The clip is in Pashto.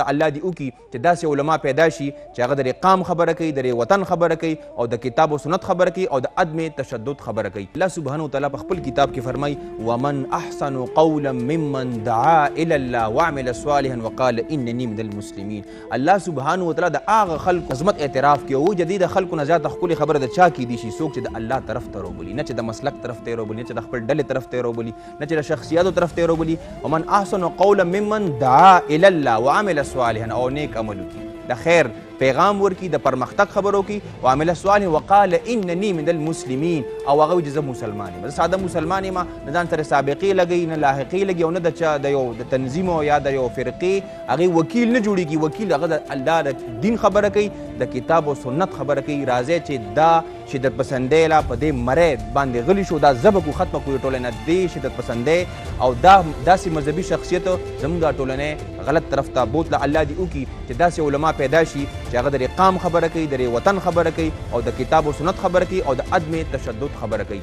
الله دې وکړي چې داسې علما پیدا شي چې هغه د قام خبره کوي، د وطن خبره کوي او د کتاب و سنت خبره کوي او د عدم تشدد خبره کوي. الله سبحانه وتعالی په خپل کتاب کې فرمایي ومن احسن قولا ممن دعا الى الله وعمل صالحا وقال انني من المسلمین. الله سبحانه وتعالی د هغه خلکو عظمت اعتراف کوي او جدید خلکو نه زیاته ښکلې خبره د چا کیدی شي څوک چې د الله طرف ته روبولي، نه چې د مسلک طرف ته روبولي، نه چې د خپل ډلې طرف ته روبولي، نه چې د شخصیاتو طرف ته روبولي. ومن احسن قولا ممن دعا الى الله وعمل صالحا او نیک عمل وکړي، د خیر پیغام ورکړي، د پرمختګ خبرو کوي، وعمل صالحا وقال انني من المسلمین او هغه وایي چې زه مسلمان یم، زه ساده مسلمان یم، نه ځان سره سابقې لګوي نه لاحقې لګي او نه د چا د یو د تنظیم او یا د یو فرقې هغې وکیل نه جوړېږي. وکیل هغه د الله د دین خبره کوي، د کتاب او سنت خبره کوي. راځئ چې دا شدت پسندۍ لا په دې مرۍ باندې غلي شو، دا ضبط کو ختمه کړو ټولنه دې شدت پسندۍ او دا داسې مذهبي شخصیت زموږ دا ټولنې غلط طرف ته بوتله. الله دې وکړي چې داسې علما پیدا شي چې هغه د قام خبره کوي، د وطن خبره کوي او د کتاب و سنت خبره کوي او د عدم تشدد خبره کوي.